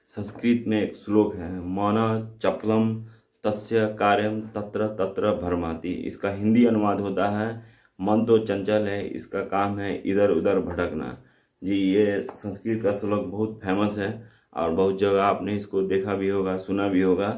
संस्कृत में एक श्लोक है, मन चपलम तस्य कार्यम तत्र तत्र भरमाति। इसका हिंदी अनुवाद होता है, मन तो चंचल है, इसका काम है इधर उधर भटकना। जी, ये संस्कृत का श्लोक बहुत फेमस है और बहुत जगह आपने इसको देखा भी होगा, सुना भी होगा।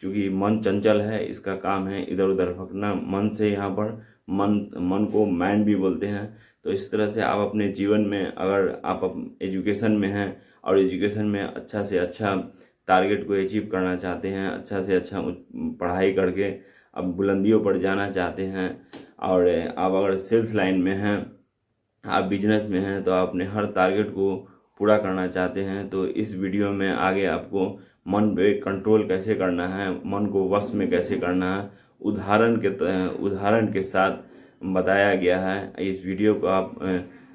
क्योंकि मन चंचल है, इसका काम है इधर उधर भटकना। मन से यहाँ पर मन को माइंड भी बोलते हैं। तो इस तरह से आप अपने जीवन में, अगर आप एजुकेशन में हैं और एजुकेशन में अच्छा से अच्छा टारगेट को अचीव करना चाहते हैं, अच्छा से अच्छा पढ़ाई करके आप बुलंदियों पर जाना चाहते हैं, और आप अगर सेल्स लाइन में हैं, आप बिजनेस में हैं, तो आप अपने हर टारगेट को पूरा करना चाहते हैं, तो इस वीडियो में आगे आपको मन पे कंट्रोल कैसे करना है, मन को वश में कैसे करना है, उदाहरण के साथ बताया गया है। इस वीडियो को आप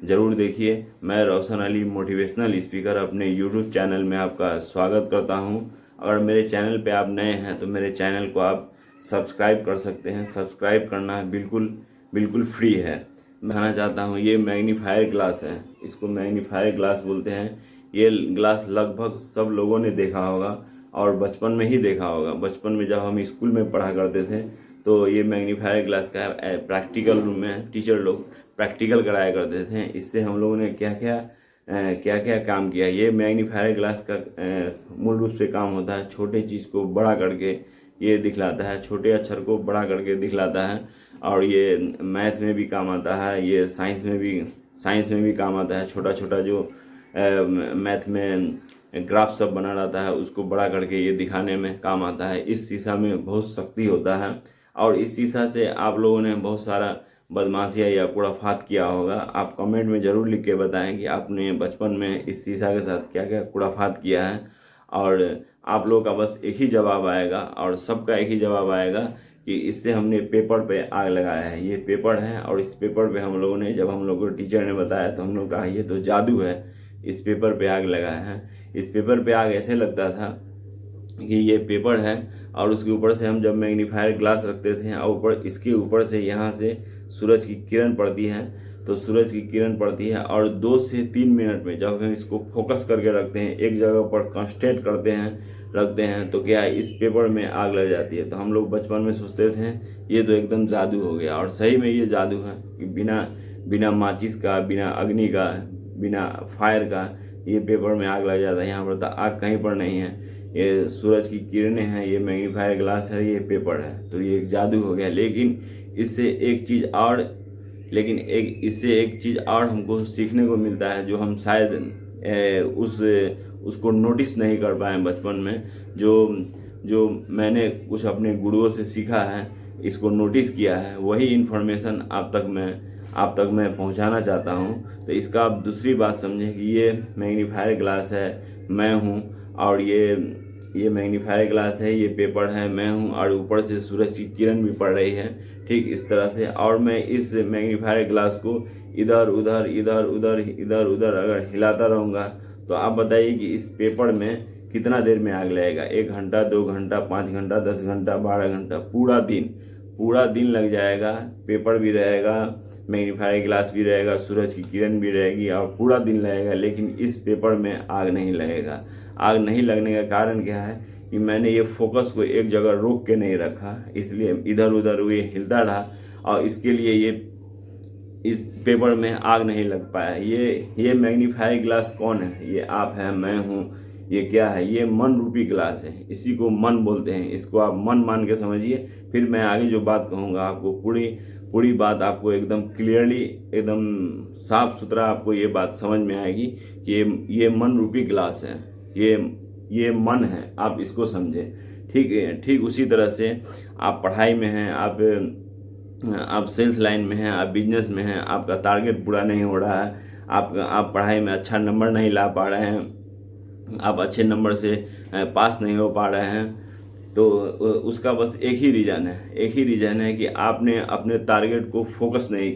ज़रूर देखिए। मैं रोशन अली मोटिवेशनल स्पीकर अपने यूट्यूब चैनल में आपका स्वागत करता हूं। अगर मेरे चैनल पे आप नए हैं तो मेरे चैनल को आप सब्सक्राइब कर सकते हैं। सब्सक्राइब करना बिल्कुल फ्री है। मैं कहना चाहता हूं, ये मैग्नीफायर ग्लास है, इसको मैग्नीफायर ग्लास बोलते हैं। ये ग्लास लगभग सब लोगों ने देखा होगा और बचपन में ही देखा होगा। बचपन में जब हम स्कूल में पढ़ा करते थे तो ये मैग्नीफायर ग्लास का प्रैक्टिकल रूम में टीचर लोग प्रैक्टिकल कराया करते थे। इससे हम लोगों ने क्या क्या काम किया। ये मैग्नीफायर ग्लास का मूल रूप से काम होता है छोटे चीज़ को बड़ा करके ये दिखलाता है, छोटे अक्षर को बड़ा करके दिखलाता है। और ये मैथ में भी काम आता है, ये साइंस में भी काम आता है। छोटा छोटा जो मैथ में ग्राफ सब बना रहता है उसको बड़ा करके ये दिखाने में काम आता है। इस शीशा में बहुत शक्ति होता है और इस शीशा से आप लोगों ने बहुत सारा बदमाशियाँ या कुड़ाफात किया होगा। आप कमेंट में ज़रूर लिख के बताएं कि आपने बचपन में इस शीशा के साथ क्या क्या कुड़ाफात किया है। और आप लोगों का बस एक ही जवाब आएगा और सबका एक ही जवाब आएगा कि इससे हमने पेपर पे आग लगाया है। ये पेपर है और इस पेपर पे हम लोगों ने, जब हम लोगों को टीचर ने बताया तो हम लोग कहा ये तो जादू है, इस पेपर पे आग लगाया है। इस पेपर पे आग ऐसे लगता था कि ये पेपर है और उसके ऊपर से हम जब मैग्नीफायर ग्लास रखते थे और ऊपर इसके ऊपर से यहाँ से सूरज की किरण पड़ती है, तो सूरज की किरण पड़ती है और 2 से 3 मिनट में जब हम इसको फोकस करके रखते हैं, एक जगह पर कंसंट्रेट रखते हैं तो क्या इस पेपर में आग लग जाती है। तो हम लोग बचपन में सोचते थे ये तो एकदम जादू हो गया, और सही में ये जादू है कि बिना माचिस का, बिना अग्नि का, बिना फायर का ये पेपर में आग लग जाता है। यहाँ पर तो आग कहीं पर नहीं है, ये सूरज की किरणें हैं, ये मैग्नीफायर ग्लास है, ये पेपर है, तो ये एक जादू हो गया। लेकिन इससे एक चीज़ और हमको सीखने को मिलता है, जो हम शायद उसको नोटिस नहीं कर पाए बचपन में। जो मैंने कुछ अपने गुरुओं से सीखा है, इसको नोटिस किया है, वही इन्फॉर्मेशन आप तक मैं पहुंचाना चाहता हूं। तो इसका आप दूसरी बात समझें कि ये मैग्नीफायर ग्लास है, मैं हूं, और ये मैग्नीफायर ग्लास है, ये पेपर है, मैं हूं, और ऊपर से सूरज की किरण भी पड़ रही है ठीक इस तरह से। और मैं इस मैग्नीफायर ग्लास को इधर उधर अगर हिलाता रहूँगा तो आप बताइए कि इस पेपर में कितना देर में आग लगेगा। 1 घंटा, 2 घंटा, 5 घंटा, 10 घंटा, 12 घंटा, पूरा दिन लग जाएगा। पेपर भी रहेगा, मैग्नीफायर ग्लास भी रहेगा, सूरज की किरण भी रहेगी और पूरा दिन लगेगा, लेकिन इस पेपर में आग नहीं लगेगा। आग नहीं लगने का कारण क्या है कि मैंने ये फोकस को एक जगह रोक के नहीं रखा, इसलिए इधर उधर ये हिलता रहा और इसके लिए ये इस पेपर में आग नहीं लग पाया। ये मैग्नीफायर ग्लास कौन है? ये आप हैं, मैं हूँ। ये क्या है? ये मन रूपी ग्लास है, इसी को मन बोलते हैं। इसको आप मन मान के समझिए। फिर मैं आगे जो बात कहूँगा आपको पूरी बात आपको एकदम क्लियरली, एकदम साफ सुथरा आपको ये बात समझ में आएगी कि ये मन रूपी ग्लास है, ये मन है, आप इसको समझें। ठीक उसी तरह से आप पढ़ाई में हैं, आप सेल्स लाइन में हैं, आप बिजनेस में हैं, आपका टारगेट पूरा नहीं हो रहा है, आप पढ़ाई में अच्छा नंबर नहीं ला पा रहे हैं, आप अच्छे नंबर से पास नहीं हो पा रहे हैं, तो उसका बस एक ही रीज़न है कि आपने अपने टारगेट को फोकस नहीं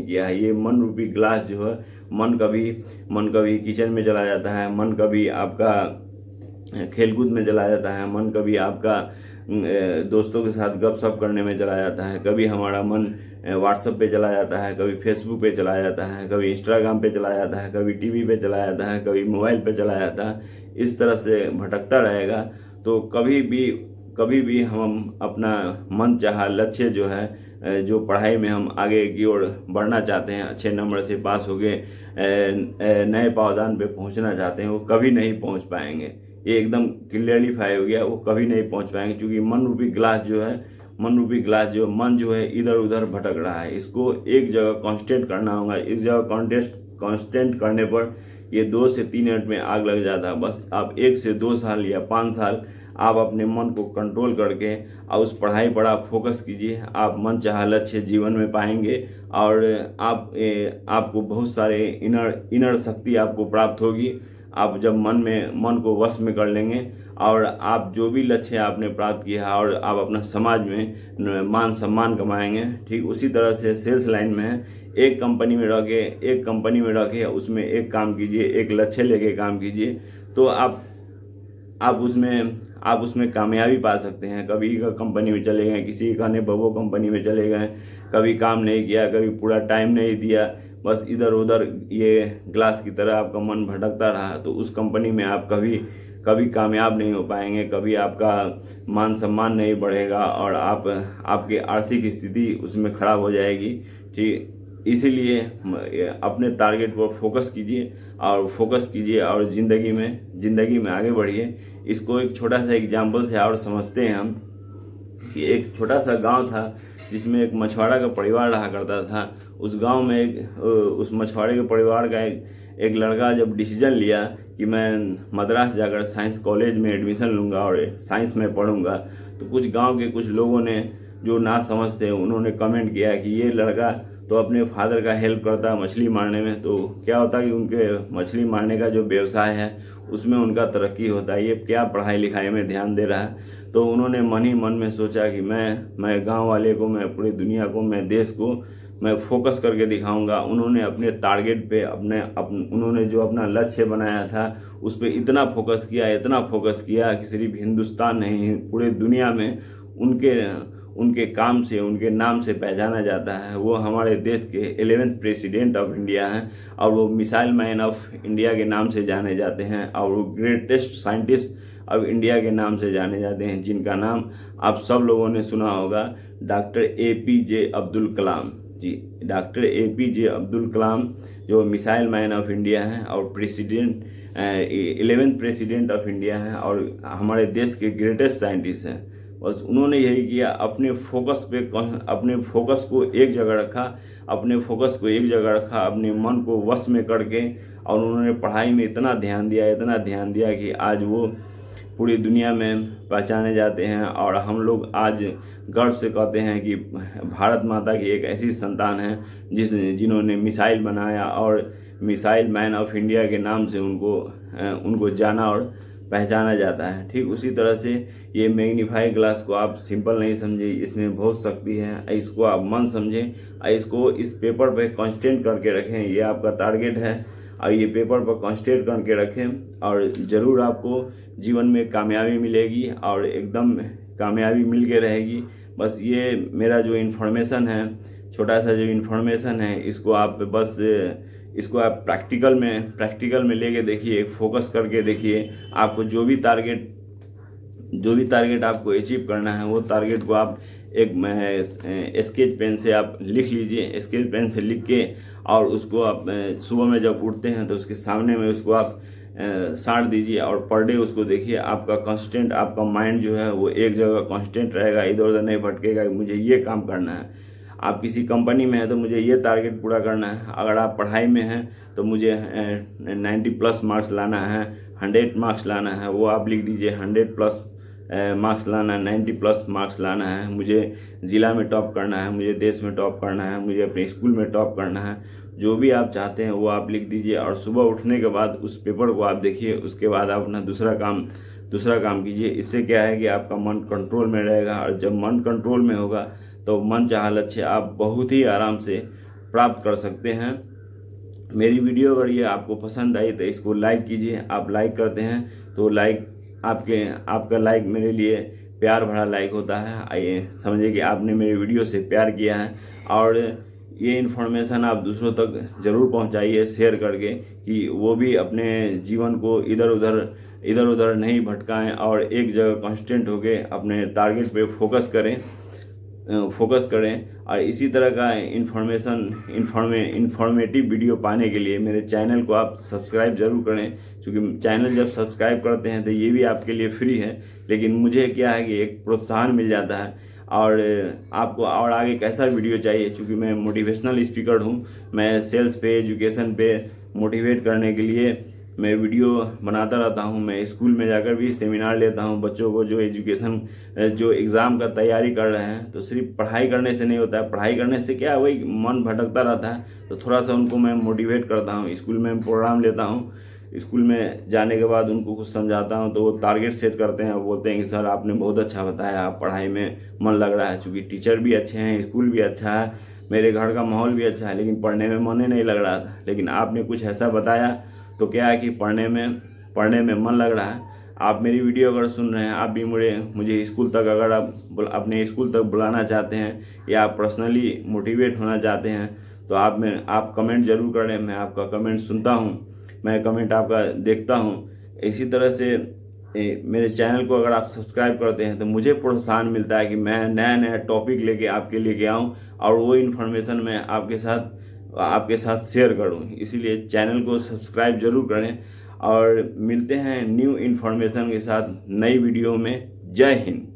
किया है। ये मन रूपी ग्लास जो है, मन कभी किचन में चला जाता है, मन कभी आपका खेलकूद में चला जाता है, मन कभी आपका दोस्तों के साथ गपशप करने में चला जाता है, कभी हमारा मन व्हाट्सएप पे चला जाता है, कभी फेसबुक पे चला जाता है, कभी इंस्टाग्राम पे चला जाता है, कभी टीवी पे चला जाता है, कभी मोबाइल पे चला जाता है। इस तरह से भटकता रहेगा तो कभी भी हम अपना मन चाहा लक्ष्य जो है, जो पढ़ाई में हम आगे की ओर बढ़ना चाहते हैं, अच्छे नंबर से पास हो गए, नए पावदान पे पहुंचना चाहते हैं, वो कभी नहीं पहुंच पाएंगे। ये एकदम क्लियरिफाई हो गया, वो कभी नहीं पहुंच पाएंगे, क्योंकि मन रूपी ग्लास जो मन जो है इधर उधर भटक रहा है। इसको एक जगह कांस्टेंट करना होगा। इस जगह कांस्टेंट करने पर ये 2 से 3 मिनट में आग लग जाता है। बस आप 1 से 2 साल या 5 साल आप अपने मन को कंट्रोल करके और उस पढ़ाई पर आप फोकस कीजिए, आप मन चाहा लक्ष्य जीवन में पाएंगे और आपको बहुत सारे इनर शक्ति आपको प्राप्त होगी। आप जब मन को वश में कर लेंगे और आप जो भी लक्ष्य आपने प्राप्त किया है और आप अपना समाज में मान सम्मान कमाएंगे। ठीक उसी तरह से सेल्स लाइन में है, एक कंपनी में रह के उसमें एक काम कीजिए, एक लक्ष्य लेके काम कीजिए, तो आप उसमें कामयाबी पा सकते हैं। कभी कंपनी में चले गए, किसी कहने पर वो कंपनी में चले गए, कभी काम नहीं किया, कभी पूरा टाइम नहीं दिया, बस इधर उधर ये ग्लास की तरह आपका मन भटकता रहा, तो उस कंपनी में आप कभी कामयाब नहीं हो पाएंगे, कभी आपका मान सम्मान नहीं बढ़ेगा और आपकी आर्थिक स्थिति उसमें खराब हो जाएगी। ठीक इसीलिए अपने टारगेट पर फोकस कीजिए और ज़िंदगी में आगे बढ़िए। इसको एक छोटा सा एग्जाम्पल से और समझते हैं हम कि एक छोटा सा गांव था जिसमें एक मछुआरा का परिवार रहा करता था। उस गांव में उस मछुआरे के परिवार का एक लड़का जब डिसीजन लिया कि मैं मद्रास जाकर साइंस कॉलेज में एडमिशन लूँगा और साइंस में पढ़ूँगा, तो कुछ गांव के कुछ लोगों ने जो ना समझते उन्होंने कमेंट किया कि ये लड़का तो अपने फादर का हेल्प करता है मछली मारने में, तो क्या होता है कि उनके मछली मारने का जो व्यवसाय है उसमें उनका तरक्की होता है, ये क्या पढ़ाई लिखाई में ध्यान दे रहा है। तो उन्होंने मन ही मन में सोचा कि मैं गांव वाले को, मैं पूरी दुनिया को, मैं देश को मैं फोकस करके दिखाऊंगा। उन्होंने अपने टारगेट पे उन्होंने जो अपना लक्ष्य बनाया था उस पर इतना फोकस किया कि सिर्फ हिंदुस्तान नहीं, पूरे दुनिया में उनके काम से, उनके नाम से पहचाना जाता है। वो हमारे देश के 11th प्रेसिडेंट ऑफ इंडिया हैं और वो मिसाइल मैन ऑफ इंडिया के नाम से जाने जाते हैं और वो ग्रेटेस्ट साइंटिस्ट ऑफ इंडिया के नाम से जाने जाते हैं, जिनका नाम आप सब लोगों ने सुना होगा, डॉक्टर APJ अब्दुल कलाम जी। डॉक्टर APJ अब्दुल कलाम जो मिसाइल मैन ऑफ इंडिया हैं और 11th प्रेसिडेंट ऑफ इंडिया हैं और हमारे देश के ग्रेटेस्ट साइंटिस्ट हैं। बस उन्होंने यही किया, अपने फोकस को एक जगह रखा, अपने मन को वश में करके, और उन्होंने पढ़ाई में इतना ध्यान दिया कि आज वो पूरी दुनिया में पहचाने जाते हैं और हम लोग आज गर्व से कहते हैं कि भारत माता की एक ऐसी संतान है जिन्होंने मिसाइल बनाया और मिसाइल मैन ऑफ इंडिया के नाम से उनको जाना और पहचाना जाता है। ठीक उसी तरह से ये मैग्नीफाई ग्लास को आप सिंपल नहीं समझिए, इसमें बहुत शक्ति है। इसको आप मन समझें, इसको इस पेपर पे कांस्टेंट करके रखें, ये आपका टारगेट है और ये पेपर पर कांस्टेंट करके रखें और ज़रूर आपको जीवन में कामयाबी मिलेगी और एकदम कामयाबी मिल के रहेगी। बस ये मेरा जो इन्फॉर्मेशन है, छोटा सा जो इन्फॉर्मेशन है, इसको आप प्रैक्टिकल में लेके देखिए, फोकस करके देखिए। आपको जो भी टारगेट आपको अचीव करना है, वो टारगेट को आप एक स्केच पेन से आप लिख लीजिए। स्केच पेन से लिख के और उसको आप सुबह में जब उठते हैं तो उसके सामने में उसको आप साट दीजिए और पर डे उसको देखिए। आपका माइंड जो है वो एक जगह कांस्टेंट रहेगा, इधर उधर नहीं भटकेगा कि मुझे ये काम करना है। आप किसी कंपनी में हैं तो मुझे ये टारगेट पूरा करना है। अगर आप पढ़ाई में हैं तो मुझे 90+ मार्क्स लाना है, 100 मार्क्स लाना है, वो आप लिख दीजिए। 100+ मार्क्स लाना है, 90+ मार्क्स लाना है, मुझे ज़िला में टॉप करना है, मुझे देश में टॉप करना है, मुझे अपने स्कूल में टॉप करना है। जो भी आप चाहते हैं वो आप लिख दीजिए और सुबह उठने के बाद उस पेपर को आप देखिए। उसके बाद आप अपना दूसरा काम कीजिए। इससे क्या है कि आपका मन कंट्रोल में रहेगा और जब मन कंट्रोल में होगा तो मन चाहा लक्ष्य आप बहुत ही आराम से प्राप्त कर सकते हैं। मेरी वीडियो अगर ये आपको पसंद आई तो इसको लाइक कीजिए। आप लाइक करते हैं तो आपका लाइक मेरे लिए प्यार भरा लाइक होता है। आइए समझिए कि आपने मेरे वीडियो से प्यार किया है, और ये इन्फॉर्मेशन आप दूसरों तक ज़रूर पहुंचाइए शेयर करके, कि वो भी अपने जीवन को इधर उधर नहीं भटकाएं और एक जगह कांस्टेंट होके अपने टारगेट पे फोकस करें। और इसी तरह का इन्फॉर्मेटिव वीडियो पाने के लिए मेरे चैनल को आप सब्सक्राइब जरूर करें, क्योंकि चैनल जब सब्सक्राइब करते हैं तो ये भी आपके लिए फ्री है, लेकिन मुझे क्या है कि एक प्रोत्साहन मिल जाता है। और आपको और आगे कैसा वीडियो चाहिए, क्योंकि मैं मोटिवेशनल स्पीकर हूँ, मैं सेल्स पे, एजुकेशन पे मोटिवेट करने के लिए मैं वीडियो बनाता रहता हूँ। मैं स्कूल में जाकर भी सेमिनार लेता हूँ बच्चों को, जो एग्ज़ाम का तैयारी कर रहे हैं। तो सिर्फ पढ़ाई करने से नहीं होता है, पढ़ाई करने से क्या वही मन भटकता रहता है, तो थोड़ा सा उनको मैं मोटिवेट करता हूँ। स्कूल में प्रोग्राम लेता हूँ, स्कूल में जाने के बाद उनको कुछ समझाता हूँ, तो वो टारगेट सेट करते हैं, बोलते हैं कि सर आपने बहुत अच्छा बताया, आप पढ़ाई में मन लग रहा है। चूँकि टीचर भी अच्छे हैं, स्कूल भी अच्छा है, मेरे घर का माहौल भी अच्छा है, लेकिन पढ़ने में मन ही नहीं लग रहा था। लेकिन आपने कुछ ऐसा बताया तो क्या है कि पढ़ने में मन लग रहा है। आप मेरी वीडियो अगर सुन रहे हैं, आप भी मुझे स्कूल तक, अगर आप अपने स्कूल तक बुलाना चाहते हैं या आप पर्सनली मोटिवेट होना चाहते हैं, तो आप कमेंट जरूर करें। मैं आपका कमेंट सुनता हूँ, मैं कमेंट आपका देखता हूँ। इसी तरह से मेरे चैनल को अगर आप सब्सक्राइब करते हैं तो मुझे प्रोत्साहन मिलता है कि मैं नया टॉपिक लेके आऊँ, और वो इन्फॉर्मेशन मैं आपके साथ शेयर करूं। इसीलिए चैनल को सब्सक्राइब जरूर करें, और मिलते हैं न्यू इन्फॉर्मेशन के साथ नई वीडियो में। जय हिंद।